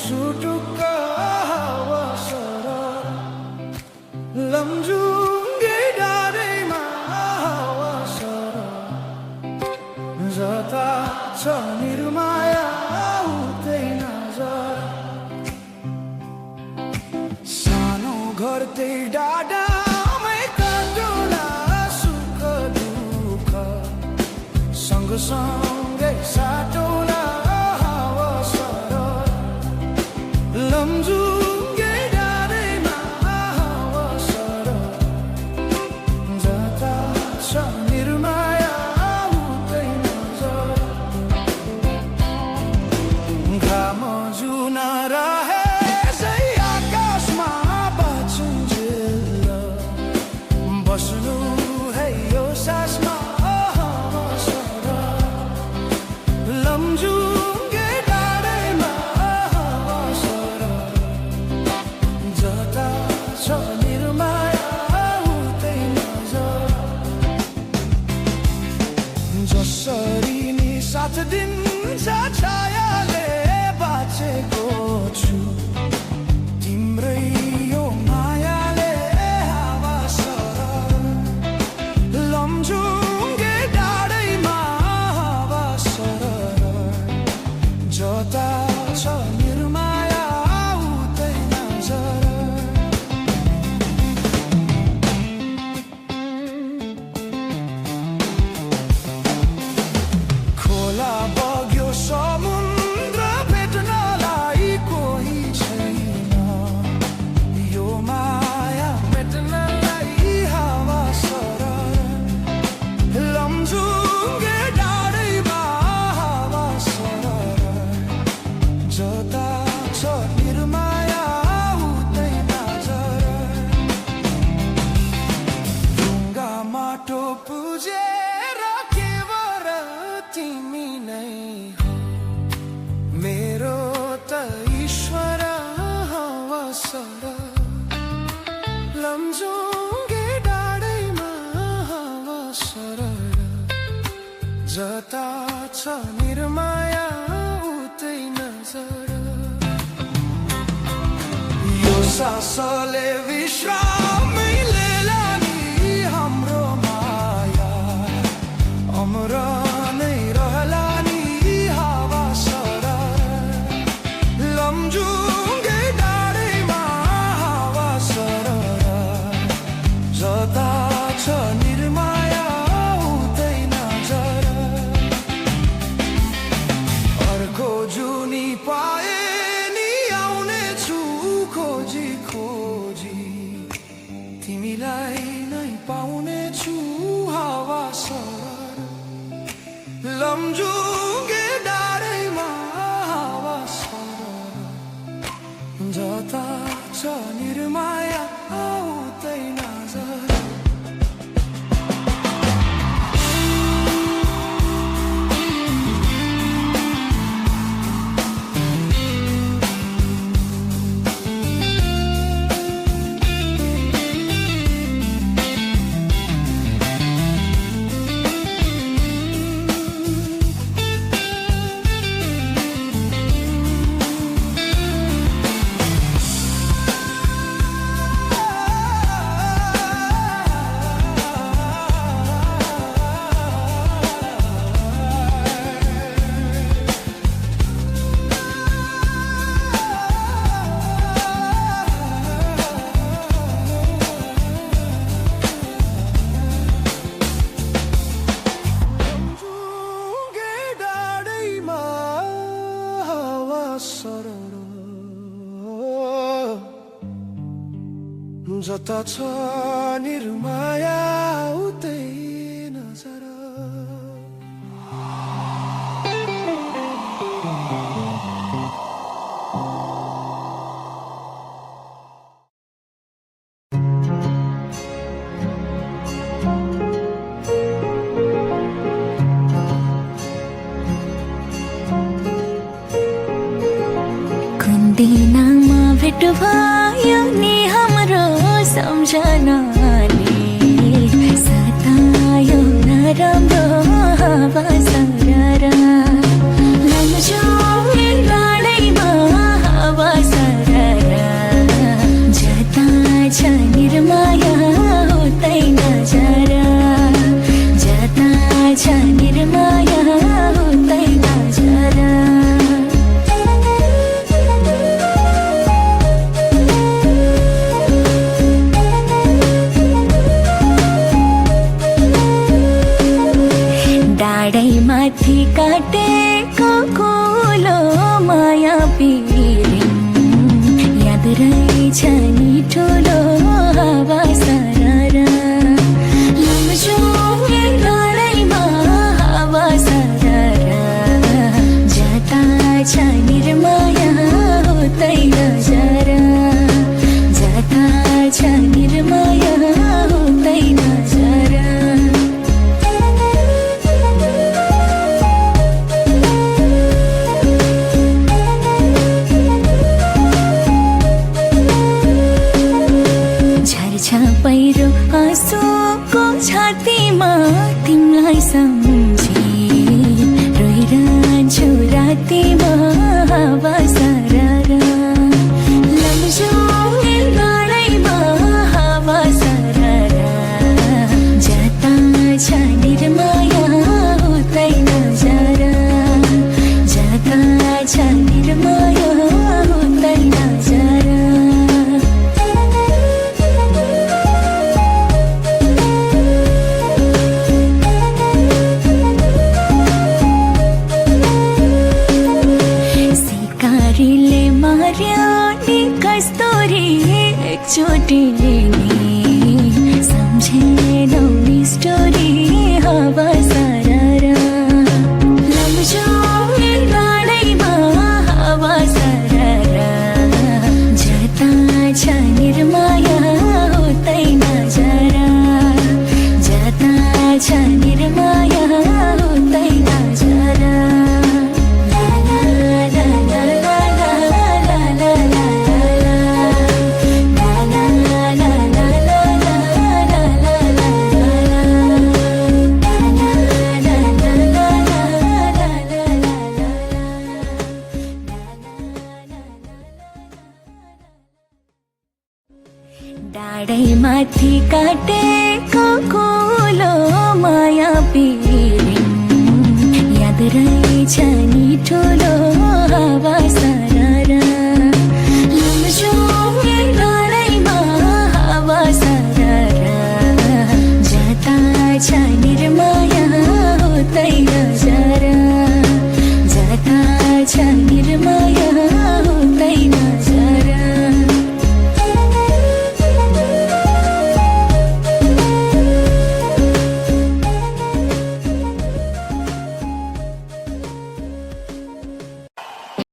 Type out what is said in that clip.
सुटुक्का हावा सरर लमजुङ्गे डाँडैमा हावा सरर जता छ निर्माया उतै नजर सानो घर त्यही डाँडामै काटुला सुख दुःख सँगसँगै साटौला हावा सरर लमजुङ्गे डाँडैमा हावा सरर जता छ निर्माया उतै नजर घाम जुन रहे जै आकाशमा बाँचुन्जेल बस्नु है यो सासमा हावा सरर लमजुङ्गे डाँडैमा हावा सरर जता छ निर्माया उतै नजर जसरी नि साथ दिन्छ छायाले बाँचेको छु तिम्रै यो मायाले हावा सरर लमजुङ्गे डाँडैमा हावा सरर जता छ निर्माया उतै नजर खोला बग्यो समुद्र भेट्नलाई कोही छैन यो माया भेट्नलाई हावा सरर लमजुङ्गे डाँडैमा हावा सरर जता छ निर्माया उतै नजर ढुङ्गा माटो पुजेर केवल तिमी नै हो मेरो त ईश्वर हावा सरर लमजुङ्गे डाँडैमा हावा सरर जता छ निर्माया उतै नजर यो सासले विश्रामै लिएला नि हाम्रो माया अमर नै रहला नि हावा सरर लमजुङ्गे डाँडैमा हावा सरर जता छ निर्माया उतै नजर अर्को जुनी पाए नि आउने छु खोजी खोजी तिमीलाई नै पाउने छु हावा सरर लमजुङ्गे डाँडैमा हावा सरर जता छ निर्माया उतै नजर जता छ निर्माया उतै नजर दिनमा भेट भयो नि हाम्रो सम्झनाले सतायो नराम्रो हावा सरर लमजुङ्गे डाँडैमा हावा रहेछ नि ठुलो हावा सारा लम्जुङे लडाइँमा हावा सारा जाता छ निर्माया हुँदैन जरा जाता छ निर्माया हुँदैन जरा पहिरो आँसुको छातीमा तिमीलाई सम्झी रोइरहन्छु रातिमा हावा सारा लम्जुङे लडाइँमा हावा सारा जाता छ निर्माया हुँदैन जरा जाता छ निर्माया हुँदैन जरा एकचोटिले नि सम्झेनौ नि स्टोरी हावा सारा लम्जुङे लडाइँमा हावा सारा जाता छ निर्माया हुँदैन जरा जाता छ निर्माया हुँदैन जरा डाँडैमाथि काटेको कुलो माया पिरिङ याद रहेछ नि ठुलो हावा सारा लम्जुङे लडाइँमा हावा सारा जाता छ निर्माया हुँदैन जरा जाता छ निर्माया